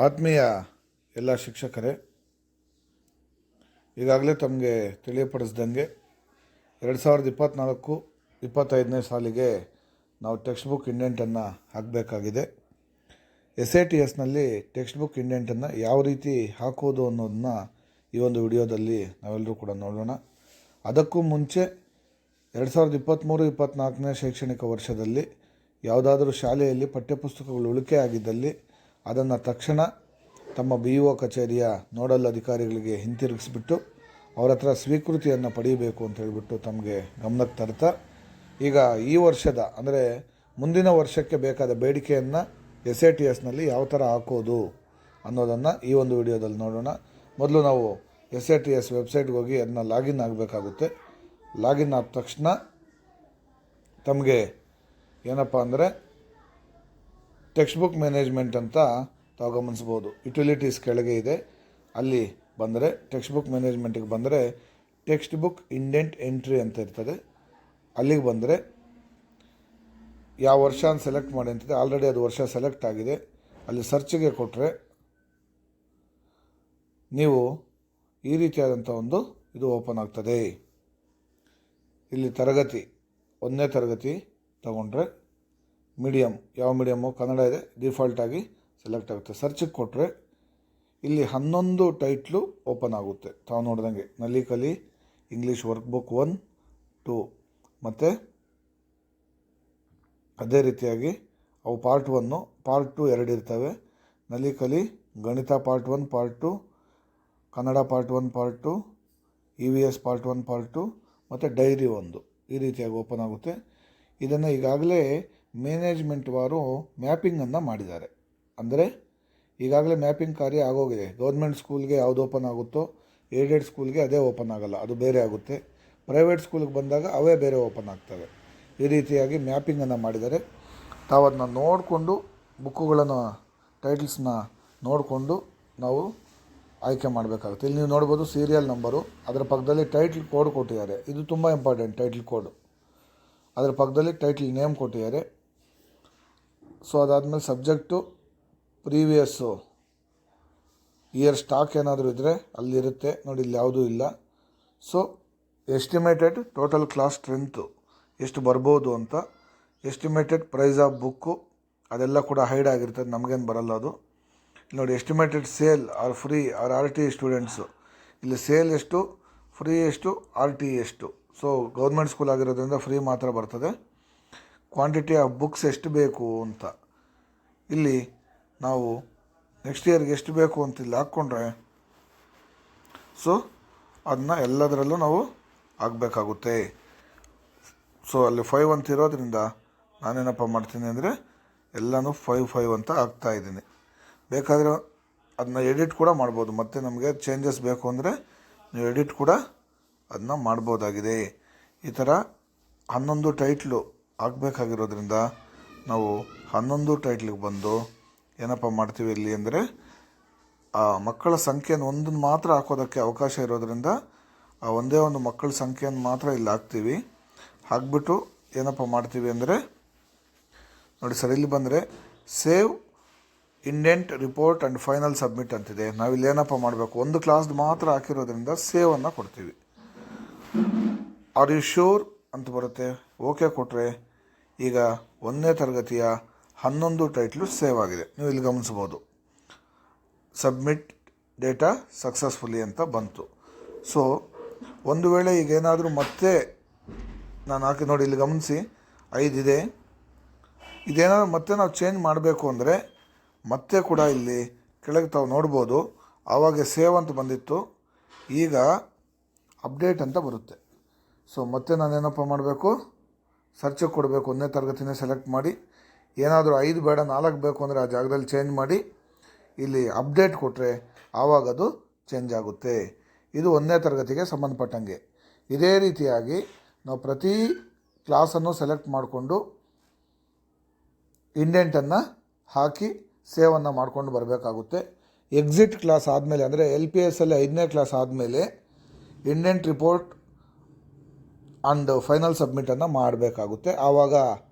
ಆತ್ಮೀಯ ಎಲ್ಲ ಶಿಕ್ಷಕರೇ, ಈಗಾಗಲೇ ತಮಗೆ ತಿಳಿಯಪಡಿಸ್ದಂಗೆ 2024-25ನೇ ಸಾಲಿಗೆ ನಾವು ಟೆಕ್ಸ್ಟ್ ಬುಕ್ ಇಂಡೆಂಟನ್ನು ಹಾಕಬೇಕಾಗಿದೆ. SATSನಲ್ಲಿ ಟೆಕ್ಸ್ಟ್ ಬುಕ್ ಇಂಡೆಂಟನ್ನು ಯಾವ ರೀತಿ ಹಾಕೋದು ಅನ್ನೋದನ್ನ ಈ ಒಂದು ವಿಡಿಯೋದಲ್ಲಿ ನಾವೆಲ್ಲರೂ ಕೂಡ ನೋಡೋಣ. ಅದಕ್ಕೂ ಮುಂಚೆ 2023-24ನೇ ಶೈಕ್ಷಣಿಕ ವರ್ಷದಲ್ಲಿ ಯಾವುದಾದರೂ ಶಾಲೆಯಲ್ಲಿ ಪಠ್ಯಪುಸ್ತಕಗಳು ಉಳಿಕೆ ಆಗಿದ್ದಲ್ಲಿ ಅದನ್ನು ತಕ್ಷಣ ತಮ್ಮ BEO ಕಚೇರಿಯ ನೋಡಲ್ ಅಧಿಕಾರಿಗಳಿಗೆ ಹಿಂತಿರುಗಿಸ್ಬಿಟ್ಟು ಅವರ ಹತ್ರ ಸ್ವೀಕೃತಿಯನ್ನು ಪಡೆಯಬೇಕು ಅಂತ ಹೇಳಿಬಿಟ್ಟು ತಮಗೆ ಗಮನಕ್ಕೆ ತರ್ತಾ, ಈಗ ಈ ವರ್ಷದ ಅಂದರೆ ಮುಂದಿನ ವರ್ಷಕ್ಕೆ ಬೇಕಾದ ಬೇಡಿಕೆಯನ್ನು SATSನಲ್ಲಿ ಯಾವ ಥರ ಹಾಕೋದು ಅನ್ನೋದನ್ನು ಈ ಒಂದು ವಿಡಿಯೋದಲ್ಲಿ ನೋಡೋಣ. ಮೊದಲು ನಾವು SATS ವೆಬ್ಸೈಟ್ಗೆ ಹೋಗಿ ಅದನ್ನ ಲಾಗಿನ್ ಆಗಬೇಕಾಗುತ್ತೆ. ಲಾಗಿನ್ ಆದ ತಕ್ಷಣ ತಮಗೆ ಏನಪ್ಪ ಅಂದರೆ ಟೆಕ್ಸ್ಟ್ ಬುಕ್ ಮ್ಯಾನೇಜ್ಮೆಂಟ್ ಅಂತ ತಾವು ಗಮನಿಸ್ಬೋದು. ಯುಟಿಲಿಟೀಸ್ ಕೆಳಗೆ ಇದೆ, ಅಲ್ಲಿ ಬಂದರೆ ಟೆಕ್ಸ್ಟ್ ಬುಕ್ ಮ್ಯಾನೇಜ್ಮೆಂಟಿಗೆ ಬಂದರೆ ಟೆಕ್ಸ್ಟ್ ಬುಕ್ ಇಂಡೆಂಟ್ ಎಂಟ್ರಿ ಅಂತ ಇರ್ತದೆ. ಅಲ್ಲಿಗೆ ಬಂದರೆ ಯಾವ ವರ್ಷ ಅಂತ ಸೆಲೆಕ್ಟ್ ಮಾಡಿ ಅಂತಿದೆ. ಆಲ್ರೆಡಿ ಅದು ವರ್ಷ ಸೆಲೆಕ್ಟ್ ಆಗಿದೆ. ಅಲ್ಲಿ ಸರ್ಚಿಗೆ ಕೊಟ್ಟರೆ ನೀವು ಈ ರೀತಿಯಾದಂಥ ಒಂದು ಇದು ಓಪನ್ ಆಗ್ತದೆ. ಇಲ್ಲಿ ತರಗತಿ 1ನೇ ತರಗತಿ ತಗೊಂಡ್ರೆ ಮೀಡಿಯಮ್, ಯಾವ ಮೀಡಿಯಮ್ಮು ಕನ್ನಡ ಇದೆ, ಡಿಫಾಲ್ಟಾಗಿ ಸೆಲೆಕ್ಟ್ ಆಗುತ್ತೆ. ಸರ್ಚಿಗೆ ಕೊಟ್ಟರೆ ಇಲ್ಲಿ 11 ಟೈಟ್ಲು ಓಪನ್ ಆಗುತ್ತೆ. ತಾವು ನೋಡ್ದಂಗೆ ನಲಿಕಲಿ ಇಂಗ್ಲೀಷ್ ವರ್ಕ್ ಬುಕ್ 1, 2 ಮತ್ತು ಅದೇ ರೀತಿಯಾಗಿ ಅವು ಪಾರ್ಟ್ 1, ಪಾರ್ಟ್ 2 2 ಇರ್ತವೆ. ನಲಿಕಲಿ ಗಣಿತ part 1, part 2, Kannada part 1, part 2, EVS part 1, part 2 ಮತ್ತು ಡೈರಿ 1 ಈ ರೀತಿಯಾಗಿ ಓಪನ್ ಆಗುತ್ತೆ. ಇದನ್ನು ಈಗಾಗಲೇ ಮ್ಯಾನೇಜ್ಮೆಂಟ್ ವಾರು ಮ್ಯಾಪಿಂಗನ್ನು ಮಾಡಿದ್ದಾರೆ. ಅಂದರೆ ಈಗಾಗಲೇ ಮ್ಯಾಪಿಂಗ್ ಕಾರ್ಯ ಆಗೋಗಿದೆ. ಗೌರ್ಮೆಂಟ್ ಸ್ಕೂಲ್ಗೆ ಯಾವುದು ಓಪನ್ ಆಗುತ್ತೋ ಏಡೆಡ್ ಸ್ಕೂಲ್ಗೆ ಅದೇ ಓಪನ್ ಆಗಲ್ಲ, ಅದು ಬೇರೆ ಆಗುತ್ತೆ. ಪ್ರೈವೇಟ್ ಸ್ಕೂಲ್ಗೆ ಬಂದಾಗ ಅವೇ ಬೇರೆ ಓಪನ್ ಆಗ್ತವೆ. ಈ ರೀತಿಯಾಗಿ ಮ್ಯಾಪಿಂಗನ್ನು ಮಾಡಿದ್ದಾರೆ. ತಾವು ಅದನ್ನ ನೋಡಿಕೊಂಡು ಬುಕ್ಕುಗಳನ್ನು ಟೈಟಲ್ಸ್ನ ನೋಡಿಕೊಂಡು ನಾವು ಆಯ್ಕೆ ಮಾಡಬೇಕಾಗುತ್ತೆ. ಇಲ್ಲಿ ನೀವು ನೋಡ್ಬೋದು ಸೀರಿಯಲ್ ನಂಬರು, ಅದರ ಪಕ್ಕದಲ್ಲಿ ಟೈಟ್ಲ್ ಕೋಡ್ ಕೊಟ್ಟಿದ್ದಾರೆ. ಇದು ತುಂಬ ಇಂಪಾರ್ಟೆಂಟ್, ಟೈಟ್ಲ್ ಕೋಡು. ಅದರ ಪಕ್ಕದಲ್ಲಿ ಟೈಟ್ಲ್ ನೇಮ್ ಕೊಟ್ಟಿದ್ದಾರೆ. ಸೊ ಅದಾದಮೇಲೆ ಸಬ್ಜೆಕ್ಟು, ಪ್ರೀವಿಯಸ್ಸು ಇಯರ್ ಸ್ಟಾಕ್ ಏನಾದರೂ ಇದ್ದರೆ ಅಲ್ಲಿರುತ್ತೆ ನೋಡಿ, ಇಲ್ಲಿ ಯಾವುದೂ ಇಲ್ಲ. So estimated total class strength ಎಷ್ಟು ಬರ್ಬೋದು ಅಂತ, ಎಸ್ಟಿಮೇಟೆಡ್ ಪ್ರೈಸ್ ಆಫ್ ಬುಕ್ಕು ಅದೆಲ್ಲ ಕೂಡ ಹೈಡ್ ಆಗಿರ್ತದೆ, ನಮಗೇನು ಬರಲ್ಲ ಅದು. ನೋಡಿ estimated sale or free or RT students, ಇಲ್ಲಿ ಸೇಲ್ ಎಷ್ಟು, ಫ್ರೀ ಎಷ್ಟು, RT ಎಷ್ಟು. ಸೊ ಗೌರ್ಮೆಂಟ್ ಸ್ಕೂಲ್ ಆಗಿರೋದ್ರಿಂದ ಫ್ರೀ ಮಾತ್ರ ಬರ್ತದೆ. ಕ್ವಾಂಟಿಟಿ ಆಫ್ ಬುಕ್ಸ್ ಎಷ್ಟು ಬೇಕು ಅಂತ ಇಲ್ಲಿ ನಾವು ನೆಕ್ಸ್ಟ್ ಇಯರ್ಗೆ ಎಷ್ಟು ಬೇಕು ಅಂತ ಇಲ್ಲಿ ಹಾಕ್ಕೊಂಡ್ರೆ ಸೊ ಅದನ್ನ ಎಲ್ಲದರಲ್ಲೂ ನಾವು ಆಗಬೇಕಾಗುತ್ತೆ. ಸೊ ಅಲ್ಲಿ 5 ಅಂತ ಇರೋದ್ರಿಂದ ನಾನೇನಪ್ಪ ಮಾಡ್ತೀನಿ ಅಂದರೆ ಎಲ್ಲನೂ 5 ಅಂತ ಹಾಕ್ತಾಯಿದ್ದೀನಿ. ಬೇಕಾದರೆ ಅದನ್ನ ಎಡಿಟ್ ಕೂಡ ಮಾಡ್ಬೋದು. ಮತ್ತು ನಮಗೆ ಚೇಂಜಸ್ ಬೇಕು ಅಂದರೆ ನೀವು ಎಡಿಟ್ ಕೂಡ ಅದನ್ನ ಮಾಡ್ಬೋದಾಗಿದೆ. ಈ ಥರ 11 ಟೈಟ್ಲು ಆಗಬೇಕಾಗಿರೋದ್ರಿಂದ ನಾವು 11 ಟೈಟ್ಲಿಗೆ ಬಂದು ಏನಪ್ಪ ಮಾಡ್ತೀವಿ ಇಲ್ಲಿ ಅಂದರೆ ಆ ಮಕ್ಕಳ ಸಂಖ್ಯೆಯನ್ನು ಒಂದನ್ನು ಮಾತ್ರ ಹಾಕೋದಕ್ಕೆ ಅವಕಾಶ ಇರೋದ್ರಿಂದ ಆ ಒಂದೇ ಒಂದು ಮಕ್ಕಳ ಸಂಖ್ಯೆಯನ್ನು ಮಾತ್ರ ಇಲ್ಲಿ ಹಾಕ್ತೀವಿ. ಹಾಕ್ಬಿಟ್ಟು ಏನಪ್ಪ ಮಾಡ್ತೀವಿ ಅಂದರೆ ನೋಡಿ ಸರ್, ಇಲ್ಲಿ ಬಂದರೆ save indent report and final submit ಅಂತಿದೆ. ನಾವಿಲ್ಲಿ ಏನಪ್ಪ ಮಾಡಬೇಕು, ಒಂದು ಕ್ಲಾಸ್ದು ಮಾತ್ರ ಹಾಕಿರೋದ್ರಿಂದ ಸೇವನ್ನು ಕೊಡ್ತೀವಿ. ಆರ್ ಯು ಶ್ಯೂರ್ ಅಂತ ಬರುತ್ತೆ. ಓಕೆ ಕೊಟ್ಟರೆ ಈಗ 1ನೇ ತರಗತಿಯ 11 ಟೈಟ್ಲು ಸೇವ್ ಆಗಿದೆ. ನೀವು ಇಲ್ಲಿ ಗಮನಿಸ್ಬೋದು ಸಬ್ಮಿಟ್ ಡೇಟಾ ಸಕ್ಸಸ್ಫುಲಿ ಅಂತ ಬಂತು. ಸೊ ಒಂದು ವೇಳೆ ಈಗೇನಾದರೂ ಮತ್ತೆ ನಾನು ಹಾಕಿ ನೋಡಿ ಇಲ್ಲಿ ಗಮನಿಸಿ 5 ಇದೆ. ಇದೇನಾದರೂ ಮತ್ತೆ ನಾವು ಚೇಂಜ್ ಮಾಡಬೇಕು ಅಂದರೆ ಮತ್ತೆ ಕೂಡ ಇಲ್ಲಿ ಕೆಳಗೆ ತಾವು ನೋಡ್ಬೋದು. ಆವಾಗ ಸೇವ್ ಅಂತ ಬಂದಿತ್ತು, ಈಗ ಅಪ್ಡೇಟ್ ಅಂತ ಬರುತ್ತೆ. ಸೊ ಮತ್ತೆ ನಾನೇನಪ್ಪ ಮಾಡಬೇಕು, ಸರ್ಚಿಗೆ ಕೊಡಬೇಕು. 1ನೇ ತರಗತಿನೇ ಸೆಲೆಕ್ಟ್ ಮಾಡಿ, ಏನಾದರೂ 5 ಬೇಡ 4 ಬೇಕು ಅಂದರೆ ಆ ಜಾಗದಲ್ಲಿ ಚೇಂಜ್ ಮಾಡಿ ಇಲ್ಲಿ ಅಪ್ಡೇಟ್ ಕೊಟ್ಟರೆ ಆವಾಗ ಅದು ಚೇಂಜ್ ಆಗುತ್ತೆ. ಇದು 1ನೇ ತರಗತಿಗೆ ಸಂಬಂಧಪಟ್ಟಂಗೆ. ಇದೇ ರೀತಿಯಾಗಿ ನಾವು ಪ್ರತಿ ಕ್ಲಾಸನ್ನು ಸೆಲೆಕ್ಟ್ ಮಾಡಿಕೊಂಡು ಇಂಡೆಂಟನ್ನು ಹಾಕಿ ಸೇವನ್ನು ಮಾಡಿಕೊಂಡು ಬರಬೇಕಾಗುತ್ತೆ. ಎಕ್ಸಿಟ್ ಕ್ಲಾಸ್ ಆದಮೇಲೆ ಅಂದರೆ LPSಲ್ಲಿ 5ನೇ ಕ್ಲಾಸ್ ಆದಮೇಲೆ ಇಂಡೆಂಟ್ ರಿಪೋರ್ಟ್ ಆ್ಯಂಡ್ ಫೈನಲ್ ಸಬ್ಮಿಟನ್ನು ಮಾಡಬೇಕಾಗುತ್ತೆ. ಆವಾಗ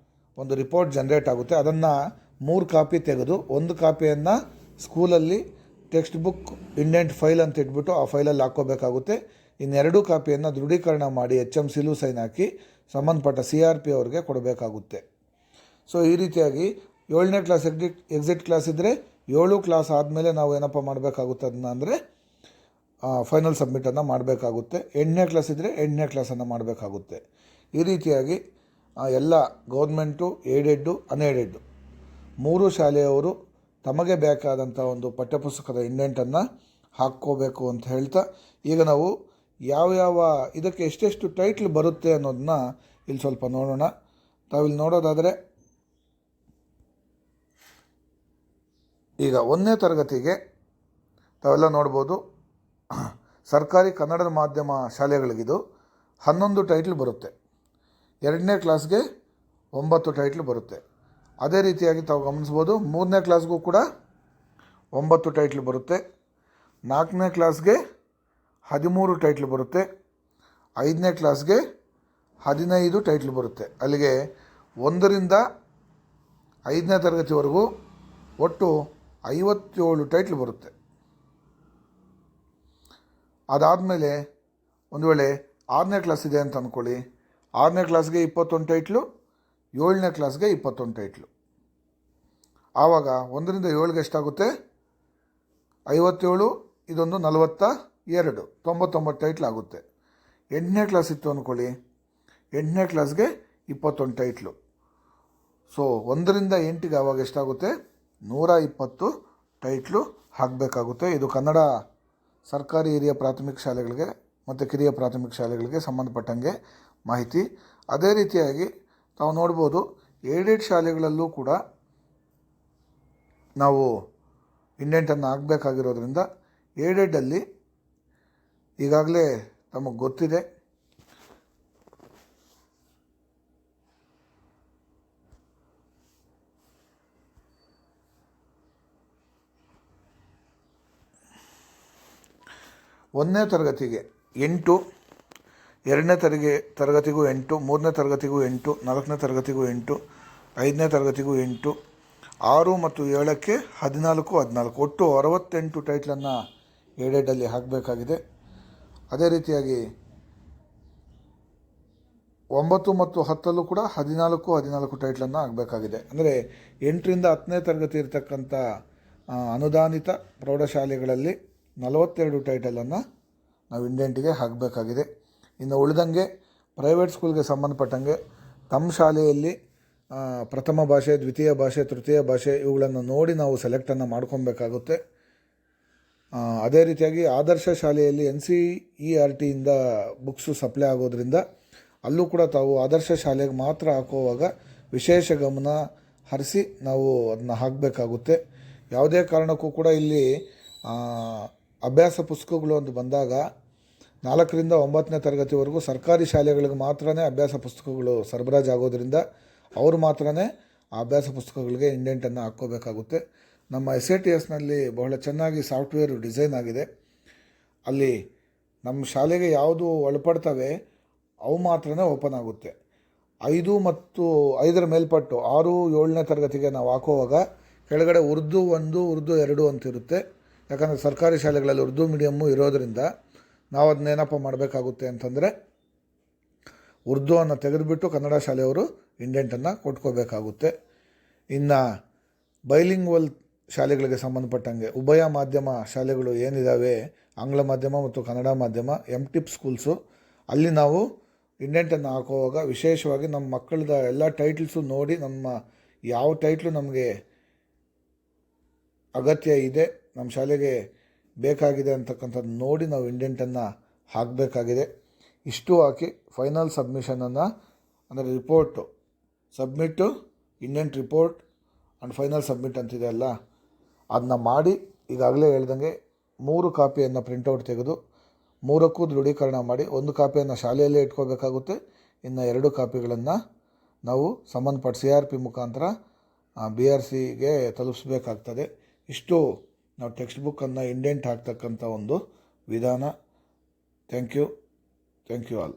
ಒಂದು ರಿಪೋರ್ಟ್ ಜನ್ರೇಟ್ ಆಗುತ್ತೆ. ಅದನ್ನು 3 ಕಾಪಿ ತೆಗೆದು 1 ಕಾಪಿಯನ್ನು ಸ್ಕೂಲಲ್ಲಿ ಟೆಕ್ಸ್ಟ್ ಬುಕ್ ಇಂಡೆಂಟ್ ಫೈಲ್ ಅಂತ ಇಟ್ಬಿಟ್ಟು ಆ ಫೈಲಲ್ಲಿ ಹಾಕ್ಕೋಬೇಕಾಗುತ್ತೆ. ಇನ್ನೆರಡು ಕಾಪಿಯನ್ನು ದೃಢೀಕರಣ ಮಾಡಿ HMCಲೂ ಸೈನ್ ಹಾಕಿ ಸಂಬಂಧಪಟ್ಟ CRP ಅವ್ರಿಗೆ ಕೊಡಬೇಕಾಗುತ್ತೆ. ಸೊ ಈ ರೀತಿಯಾಗಿ 7ನೇ ಕ್ಲಾಸ್ ಎಕ್ಸಿಟ್ ಕ್ಲಾಸ್ ಇದ್ದರೆ 7 ಕ್ಲಾಸ್ ಆದಮೇಲೆ ನಾವು ಏನಪ್ಪ ಮಾಡಬೇಕಾಗುತ್ತೆ ಅದನ್ನ ಅಂದರೆ ಫೈನಲ್ ಸಬ್ಮಿಟನ್ನು ಮಾಡಬೇಕಾಗುತ್ತೆ. 8ನೇ ಕ್ಲಾಸ್ ಇದ್ದರೆ 8ನೇ ಕ್ಲಾಸನ್ನು ಮಾಡಬೇಕಾಗುತ್ತೆ. ಈ ರೀತಿಯಾಗಿ ಎಲ್ಲ ಗೌರ್ಮೆಂಟು, ಏಡೆಡ್ಡು, ಅನ್ಏಡೆಡ್ಡು 3 ಶಾಲೆಯವರು ತಮಗೆ ಬೇಕಾದಂಥ ಒಂದು ಪಠ್ಯಪುಸ್ತಕದ ಇಂಡೆಂಟನ್ನು ಹಾಕ್ಕೋಬೇಕು ಅಂತ ಹೇಳ್ತಾ, ಈಗ ನಾವು ಯಾವ್ಯಾವ ಇದಕ್ಕೆ ಎಷ್ಟೆಷ್ಟು ಟೈಟ್ಲ್ ಬರುತ್ತೆ ಅನ್ನೋದನ್ನ ಇಲ್ಲಿ ಸ್ವಲ್ಪ ನೋಡೋಣ. ತಾವಿಲ್ಲಿ ನೋಡೋದಾದರೆ ಈಗ 1ನೇ ತರಗತಿಗೆ ತಾವೆಲ್ಲ ನೋಡ್ಬೋದು, ಸರ್ಕಾರಿ ಕನ್ನಡ ಮಾಧ್ಯಮ ಶಾಲೆಗಳಿಗಿದು 11 ಟೈಟ್ಲ್ ಬರುತ್ತೆ. 2ನೇ ಕ್ಲಾಸ್ಗೆ 9 ಟೈಟ್ಲ್ ಬರುತ್ತೆ. ಅದೇ ರೀತಿಯಾಗಿ ತಾವು ಗಮನಿಸ್ಬೋದು 3ನೇ ಕ್ಲಾಸ್ಗೂ ಕೂಡ 9 ಟೈಟ್ಲ್ ಬರುತ್ತೆ. 4ನೇ ಕ್ಲಾಸ್ಗೆ 13 ಟೈಟ್ಲ್ ಬರುತ್ತೆ. 5ನೇ ಕ್ಲಾಸ್ಗೆ 15 ಟೈಟ್ಲ್ ಬರುತ್ತೆ. ಅಲ್ಲಿಗೆ 1ರಿಂದ 5ನೇ ತರಗತಿವರೆಗೂ ಒಟ್ಟು 57 ಟೈಟ್ಲ್ ಬರುತ್ತೆ. ಅದಾದಮೇಲೆ ಒಂದು ವೇಳೆ 6ನೇ ಕ್ಲಾಸ್ ಇದೆ ಅಂತ ಅಂದ್ಕೊಳ್ಳಿ, 6ನೇ ಕ್ಲಾಸ್ಗೆ 21 ಟೈಟ್ಲು, 7ನೇ ಕ್ಲಾಸ್ಗೆ 21 ಟೈಟ್ಲು. ಆವಾಗ 1ರಿಂದ 7ಗೆ ಎಷ್ಟಾಗುತ್ತೆ? 57, ಇದೊಂದು 42, 99 ಟೈಟ್ಲ್ ಆಗುತ್ತೆ. 8ನೇ ಕ್ಲಾಸ್ ಇತ್ತು ಅಂದ್ಕೊಳ್ಳಿ, 8ನೇ ಕ್ಲಾಸ್ಗೆ 21 ಟೈಟ್ಲು. ಸೊ 1ರಿಂದ 8ಗೆ ಆವಾಗ ಎಷ್ಟಾಗುತ್ತೆ? 120 ಟೈಟ್ಲು ಹಾಕಬೇಕಾಗುತ್ತೆ. ಇದು ಕನ್ನಡ ಸರ್ಕಾರಿ ಹಿರಿಯ ಪ್ರಾಥಮಿಕ ಶಾಲೆಗಳಿಗೆ ಮತ್ತು ಕಿರಿಯ ಪ್ರಾಥಮಿಕ ಶಾಲೆಗಳಿಗೆ ಸಂಬಂಧಪಟ್ಟಂಗೆ ಮಾಹಿತಿ. ಅದೇ ರೀತಿಯಾಗಿ ತಾವು ನೋಡ್ಬೋದು, ಏಡೆಡ್ ಶಾಲೆಗಳಲ್ಲೂ ಕೂಡ ನಾವು ಇಂಡೆಂಟನ್ನು ಹಾಕಬೇಕಾಗಿರೋದ್ರಿಂದ ಏಡೆಡಲ್ಲಿ ಈಗಾಗಲೇ ತಮಗೆ ಗೊತ್ತಿದೆ, ಒಂದನೇ ತರಗತಿಗೆ 8, 2ನೇ ತರಗತಿಗೂ 8, 3ನೇ ತರಗತಿಗೂ 8, 4ನೇ ತರಗತಿಗೂ 8, 5ನೇ ತರಗತಿಗೂ 8, 6 ಮತ್ತು 7ಕ್ಕೆ 14, 14 ಒಟ್ಟು 68 ಟೈಟ್ಲನ್ನು ಏಡೆಡಲ್ಲಿ ಹಾಕಬೇಕಾಗಿದೆ. ಅದೇ ರೀತಿಯಾಗಿ 9 ಮತ್ತು 10 ಕೂಡ 14, 14 ಟೈಟ್ಲನ್ನು ಹಾಕಬೇಕಾಗಿದೆ. ಅಂದರೆ 8ರಿಂದ 10ನೇ ತರಗತಿ ಇರತಕ್ಕಂಥ ಅನುದಾನಿತ ಪ್ರೌಢಶಾಲೆಗಳಲ್ಲಿ 42 ಟೈಟಲನ್ನು ನಾವು ಇಂಡೆಂಟಿಗೆ ಹಾಕಬೇಕಾಗಿದೆ. ಇನ್ನು ಉಳಿದಂಗೆ ಪ್ರೈವೇಟ್ ಸ್ಕೂಲ್ಗೆ ಸಂಬಂಧಪಟ್ಟಂಗೆ ತಮ್ಮ ಶಾಲೆಯಲ್ಲಿ ಪ್ರಥಮ ಭಾಷೆ, ದ್ವಿತೀಯ ಭಾಷೆ, ತೃತೀಯ ಭಾಷೆ ಇವುಗಳನ್ನು ನೋಡಿ ನಾವು ಸೆಲೆಕ್ಟನ್ನು ಮಾಡ್ಕೊಬೇಕಾಗುತ್ತೆ. ಅದೇ ರೀತಿಯಾಗಿ ಆದರ್ಶ ಶಾಲೆಯಲ್ಲಿ NCERTಯಿಂದ ಬುಕ್ಸು ಸಪ್ಲೈ ಆಗೋದ್ರಿಂದ ಅಲ್ಲೂ ಕೂಡ ತಾವು ಆದರ್ಶ ಶಾಲೆಗೆ ಮಾತ್ರ ಹಾಕುವಾಗ ವಿಶೇಷ ಗಮನ ಹರಿಸಿ ನಾವು ಅದನ್ನು ಹಾಕಬೇಕಾಗುತ್ತೆ. ಯಾವುದೇ ಕಾರಣಕ್ಕೂ ಕೂಡ ಇಲ್ಲಿ ಅಭ್ಯಾಸ ಪುಸ್ತಕಗಳು ಅಂತ ಬಂದಾಗ 4ರಿಂದ 9ನೇ ತರಗತಿವರೆಗೂ ಸರ್ಕಾರಿ ಶಾಲೆಗಳಿಗೆ ಮಾತ್ರ ಅಭ್ಯಾಸ ಪುಸ್ತಕಗಳು ಸರಬರಾಜು ಆಗೋದ್ರಿಂದ ಅವರು ಮಾತ್ರ ಆ ಅಭ್ಯಾಸ ಪುಸ್ತಕಗಳಿಗೆ ಇಂಡೆಂಟನ್ನು ಹಾಕ್ಕೋಬೇಕಾಗುತ್ತೆ. ನಮ್ಮ SATSನಲ್ಲಿ ಬಹಳ ಚೆನ್ನಾಗಿ ಸಾಫ್ಟ್ವೇರ್ ಡಿಸೈನ್ ಆಗಿದೆ. ಅಲ್ಲಿ ನಮ್ಮ ಶಾಲೆಗೆ ಯಾವುದು ಒಳಪಡ್ತವೆ ಅವು ಮಾತ್ರ ಓಪನ್ ಆಗುತ್ತೆ. 5 ಮತ್ತು 5ರ ಮೇಲ್ಪಟ್ಟು 6, 7ನೇ ತರಗತಿಗೆ ನಾವು ಹಾಕುವಾಗ ಕೆಳಗಡೆ ಉರ್ದು 1, ಉರ್ದು 2 ಅಂತಿರುತ್ತೆ. ಯಾಕಂದರೆ ಸರ್ಕಾರಿ ಶಾಲೆಗಳಲ್ಲಿ ಉರ್ದು ಮೀಡಿಯಮ್ಮು ಇರೋದರಿಂದ ನಾವು ಅದನ್ನೇನಪ್ಪ ಮಾಡಬೇಕಾಗುತ್ತೆ ಅಂತಂದರೆ ಉರ್ದುವನ್ನು ತೆಗೆದುಬಿಟ್ಟು ಕನ್ನಡ ಶಾಲೆಯವರು ಇಂಡೆಂಟನ್ನು ಕೊಟ್ಕೋಬೇಕಾಗುತ್ತೆ. ಇನ್ನು ಬೈಲಿಂಗ್ವಲ್ ಶಾಲೆಗಳಿಗೆ ಸಂಬಂಧಪಟ್ಟಂಗೆ ಉಭಯ ಮಾಧ್ಯಮ ಶಾಲೆಗಳು ಏನಿದ್ದಾವೆ, ಆಂಗ್ಲ ಮಾಧ್ಯಮ ಮತ್ತು ಕನ್ನಡ ಮಾಧ್ಯಮ, MTIP ಸ್ಕೂಲ್ಸು, ಅಲ್ಲಿ ನಾವು ಇಂಡೆಂಟನ್ನು ಹಾಕುವಾಗ ವಿಶೇಷವಾಗಿ ನಮ್ಮ ಮಕ್ಕಳದ ಎಲ್ಲ ಟೈಟ್ಲ್ಸು ನೋಡಿ ನಮ್ಮ ಯಾವ ಟೈಟ್ಲು ನಮಗೆ ಅಗತ್ಯ ಇದೆ, ನಮ್ಮ ಶಾಲೆಗೆ ಬೇಕಾಗಿದೆ ಅಂತಕ್ಕಂಥದ್ದು ನೋಡಿ ನಾವು ಇಂಡೆಂಟನ್ನು ಹಾಕಬೇಕಾಗಿದೆ. ಇಷ್ಟು ಹಾಕಿ ಫೈನಲ್ ಸಬ್ಮಿಷನನ್ನು ಅಂದರೆ report submit indent report and final submit ಅಂತಿದೆ ಅಲ್ಲ, ಅದನ್ನ ಮಾಡಿ ಈಗಾಗಲೇ ಹೇಳ್ದಂಗೆ 3 ಕಾಪಿಯನ್ನು ಪ್ರಿಂಟೌಟ್ ತೆಗೆದು 3ಕ್ಕೂ ದೃಢೀಕರಣ ಮಾಡಿ 1 ಕಾಪಿಯನ್ನು ಶಾಲೆಯಲ್ಲೇ ಇಟ್ಕೋಬೇಕಾಗುತ್ತೆ. ಇನ್ನು 2 ಕಾಪಿಗಳನ್ನು ನಾವು ಸಂಬಂಧಪಟ್ಟ CRP ಮುಖಾಂತರ BRCಗೆ ತಲುಪಿಸ್ಬೇಕಾಗ್ತದೆ. ಇಷ್ಟು ನಾವು ಟೆಕ್ಸ್ಟ್ ಬುಕ್ಕನ್ನು ಇಂಡೆಂಟ್ ಹಾಕ್ತಕ್ಕಂಥ ಒಂದು ವಿಧಾನ. Thank you all.